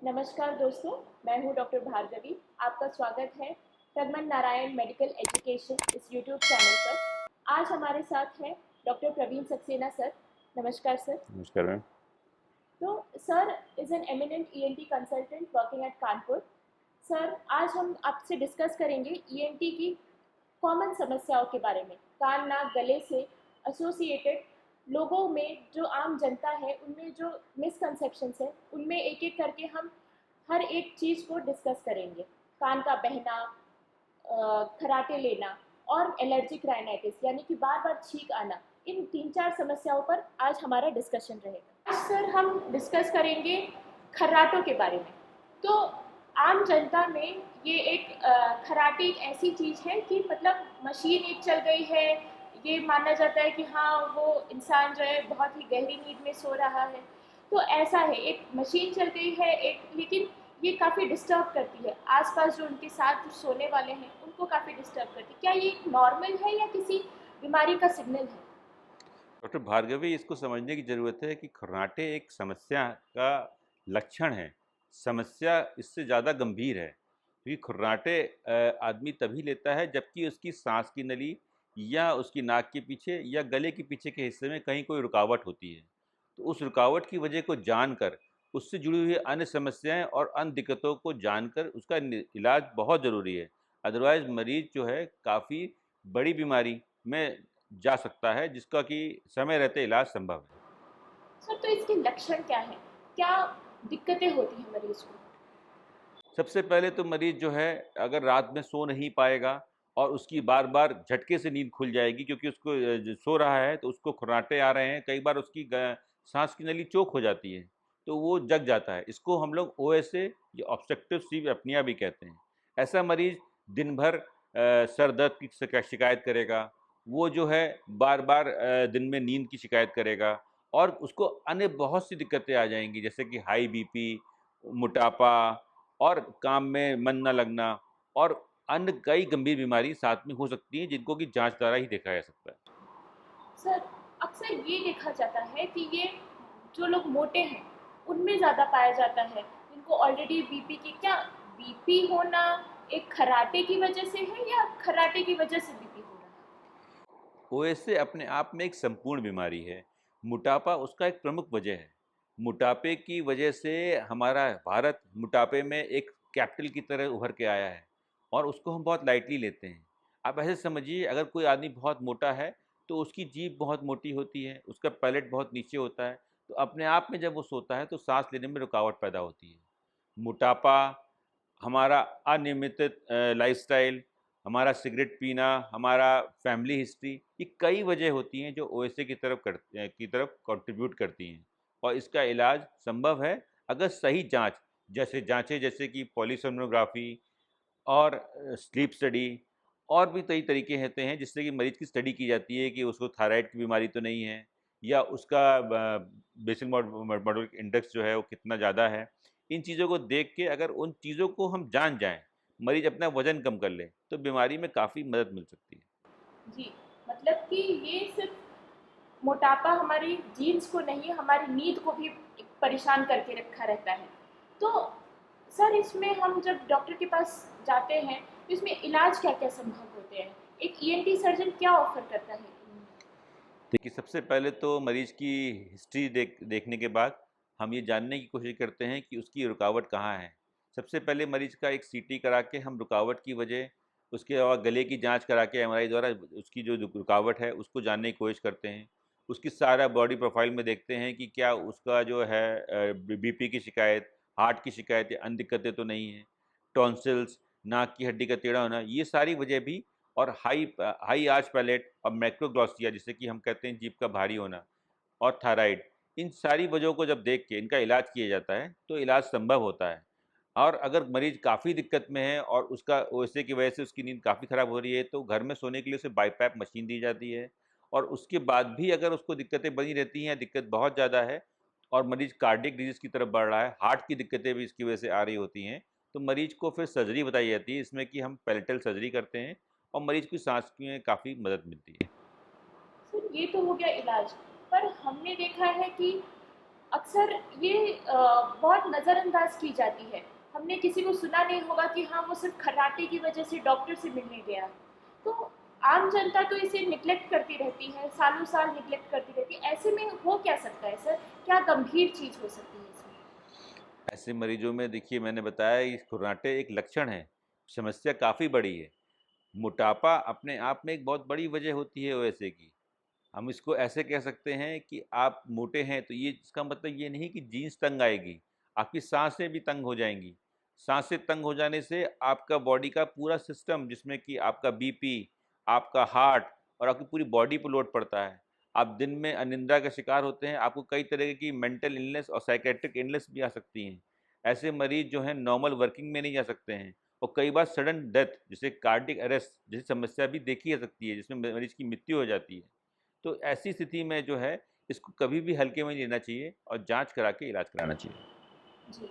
नमस्कार दोस्तों, मैं हूं डॉक्टर भार्गवी। आपका स्वागत है प्रगमन नारायण मेडिकल एजुकेशन इस यूट्यूब चैनल पर। आज हमारे साथ हैं डॉक्टर प्रवीण सक्सेना सर। नमस्कार सर। नमस्कार मैम। तो sir is an eminent ENT consultant working at Kanpur. Sir, आज हम आपसे डिस्कस करेंगे ईएनटी की कॉमन समस्याओं के बारे में। कान नाक गले से एसोसिएटेड लोगों में जो आम जनता है उनमें जो मिसकंसेप्शंस है उनमें एक एक करके हम हर एक चीज़ को डिस्कस करेंगे। कान का बहना, खराटे लेना और एलर्जिक राइनाइटिस यानी कि बार बार छींक आना, इन तीन चार समस्याओं पर आज हमारा डिस्कशन रहेगा। आज सर हम डिस्कस करेंगे खर्राटों के बारे में। तो आम जनता में ये एक खराटे एक ऐसी चीज़ है कि मतलब मशीन एक चल गई है। ये माना जाता है कि हाँ, वो इंसान जो है बहुत ही गहरी नींद में सो रहा है। तो ऐसा है, एक मशीन चल गई है एक, लेकिन ये काफ़ी डिस्टर्ब करती है आसपास जो उनके साथ जो सोने वाले हैं उनको काफ़ी डिस्टर्ब करती है। क्या ये नॉर्मल है या किसी बीमारी का सिग्नल है? डॉक्टर भार्गवी, इसको समझने की ज़रूरत है कि खर्राटे एक समस्या का लक्षण है। समस्या इससे ज़्यादा गंभीर है, क्योंकि खर्राटे आदमी तभी लेता है जबकि उसकी सांस की नली या उसकी नाक के पीछे या गले के पीछे के हिस्से में कहीं कोई रुकावट होती है। तो उस रुकावट की वजह को जानकर, उससे जुड़ी हुई अन्य समस्याएं और अन्य दिक्कतों को जानकर उसका इलाज बहुत ज़रूरी है। अदरवाइज़ मरीज़ जो है काफ़ी बड़ी बीमारी में जा सकता है, जिसका कि समय रहते इलाज संभव है। सर, तो इसके लक्षण क्या हैं? क्या दिक्कतें होती हैं मरीज को? सबसे पहले तो मरीज़ जो है, अगर रात में सो नहीं पाएगा और उसकी बार-बार झटके से नींद खुल जाएगी, क्योंकि उसको जो सो रहा है तो उसको खर्राटे आ रहे हैं, कई बार उसकी साँस की नली चोक हो जाती है, तो वो जग जाता है। इसको हम लोग ओएसए या ऑब्स्ट्रक्टिव स्लीप एपनिया भी कहते हैं। ऐसा मरीज़ दिन भर सर दर्द की शिकायत करेगा, वो जो है बार-बार दिन में नींद की शिकायत करेगा और उसको अन्य बहुत सी दिक्कतें आ जाएँगी, जैसे कि हाई बीपी, मोटापा और काम में मन न लगना और अन्य कई गंभीर बीमारी साथ में हो सकती हैं, जिनको कि जाँच द्वारा ही देखा जा सकता है। सर, अक्सर ये देखा जाता है कि ये जो लोग मोटे हैं उनमें ज़्यादा पाया जाता है, जिनको ऑलरेडी बीपी की, क्या बीपी होना एक खर्राटे की वजह से है या खर्राटे की वजह से बीपी हो रहा है? ओएसए अपने आप में एक संपूर्ण बीमारी है। मोटापा उसका एक प्रमुख वजह है। मोटापे की वजह से हमारा भारत मोटापे में एक कैपिटल की तरह उभर के आया है और उसको हम बहुत लाइटली लेते हैं। आप ऐसे समझिए, अगर कोई आदमी बहुत मोटा है तो उसकी जीभ बहुत मोटी होती है, उसका पैलेट बहुत नीचे होता है, तो अपने आप में जब वो सोता है तो साँस लेने में रुकावट पैदा होती है। मोटापा, हमारा अनियमित लाइफ़स्टाइल, हमारा सिगरेट पीना, हमारा फैमिली हिस्ट्री, ये कई वजह होती हैं जो ओएसए की तरफ कंट्रीब्यूट करती हैं और इसका इलाज संभव है अगर सही जाँच, जैसे कि पॉलीसोनोग्राफी और स्लीप स्टडी और भी कई तरीके होते हैं, जिससे कि मरीज़ की स्टडी की जाती है कि उसको थायराइड की बीमारी तो नहीं है या उसका बेसिल मेटाबॉलिक इंडेक्स जो है वो कितना ज़्यादा है। इन चीज़ों को देख के अगर उन चीज़ों को हम जान जाएँ, मरीज़ अपना वज़न कम कर ले, तो बीमारी में काफ़ी मदद मिल सकती है। जी, मतलब कि ये सिर्फ मोटापा हमारी जीन्स को नहीं, हमारी नींद को भी परेशान करके रखा रहता है। तो सर, इसमें हम जब डॉक्टर के पास जाते हैं तो इसमें इलाज क्या-क्या संभव होते हैं? एक ईएनटी सर्जन क्या ऑफ़र करता है? देखिए, सबसे पहले तो मरीज़ की हिस्ट्री देखने के बाद हम ये जानने की कोशिश करते हैं कि उसकी रुकावट कहाँ है। सबसे पहले मरीज़ का एक सीटी करा के हम रुकावट की वजह, उसके अलावा गले की जाँच करा के एमआरआई द्वारा उसकी जो रुकावट है उसको जानने की कोशिश करते हैं। उसकी सारा बॉडी प्रोफ़ाइल में देखते हैं कि क्या उसका जो है बीपी की शिकायत, हार्ट की शिकायत या अन्य दिक्कतें तो नहीं हैं। टॉन्सिल्स, नाक की हड्डी का टेढ़ा होना, ये सारी वजह भी, और हाई आर्च पैलेट और मैक्रोग्लॉसिया, जिसे कि हम कहते हैं जीभ का भारी होना, और थायराइड, इन सारी वजहों को जब देख के इनका इलाज किया जाता है तो इलाज संभव होता है। और अगर मरीज़ काफ़ी दिक्कत में है और उसका ओएसए की वजह से उसकी नींद काफ़ी ख़राब हो रही है, तो घर में सोने के लिए उसे बाईपैप मशीन दी जाती है और उसके बाद भी अगर उसको दिक्कतें बनी रहती हैं, दिक्कत बहुत ज़्यादा है और मरीज़ कार्डियक डिजीज़ की तरफ बढ़ रहा है, हार्ट की दिक्कतें भी इसकी वजह से आ रही होती हैं, तो मरीज़ को फिर सर्जरी बताई जाती है। इसमें कि हम पैलेटल सर्जरी करते हैं और मरीज़ की सांस में काफ़ी मदद मिलती है। सर, ये तो हो गया इलाज, पर हमने देखा है कि अक्सर ये बहुत नज़रअंदाज की जाती है। हमने किसी को सुना नहीं होगा कि हाँ वो सिर्फ खर्राटे की वजह से डॉक्टर से मिलने गया। तो आम जनता तो इसे निग्लेक्ट करती रहती है, सालों साल निग्लेक्ट करती रहती है। ऐसे में हो क्या सकता है सर? क्या गंभीर चीज़ हो सकती है इसमें? ऐसे मरीजों में देखिए मैंने बताया कि खुर्राटे एक लक्षण है, समस्या काफ़ी बड़ी है। मोटापा अपने आप में एक बहुत बड़ी वजह होती है ओएसए की। हम इसको ऐसे कह सकते हैं कि आप मोटे हैं तो ये इसका मतलब ये नहीं कि जीन्स तंग आएगी, आपकी साँसें भी तंग हो जाएँगी। साँसें तंग हो जाने से आपका बॉडी का पूरा सिस्टम जिसमें कि आपका बीपी, आपका हार्ट और आपकी पूरी बॉडी पे लोड पड़ता है। आप दिन में अनिद्रा का शिकार होते हैं, आपको कई तरह की मेंटल इलनेस और साइकियाट्रिक इलनेस भी आ सकती हैं। ऐसे मरीज़ जो हैं नॉर्मल वर्किंग में नहीं जा सकते हैं और कई बार सडन डेथ जैसे कार्डियक अरेस्ट जैसी समस्या भी देखी जा सकती है, जिसमें मरीज़ की मृत्यु हो जाती है। तो ऐसी स्थिति में जो है इसको कभी भी हल्के में नहीं लेना चाहिए और जांच करा के इलाज कराना चाहिए। जी।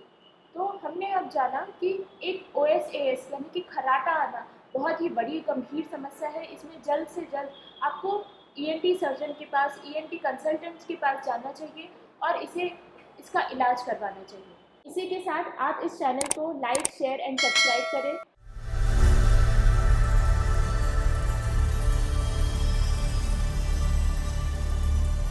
तो हमने अब जाना कि एक ओएसएएस यानी कि खर्राटा आना बहुत ही बड़ी गंभीर समस्या है। इसमें जल्द से जल्द आपको ईएनटी सर्जन के पास, ईएनटी कंसल्टेंट्स के पास जाना चाहिए और इसका इलाज करवाना चाहिए। इसी के साथ आप इस चैनल को लाइक, शेयर एंड सब्सक्राइब करें।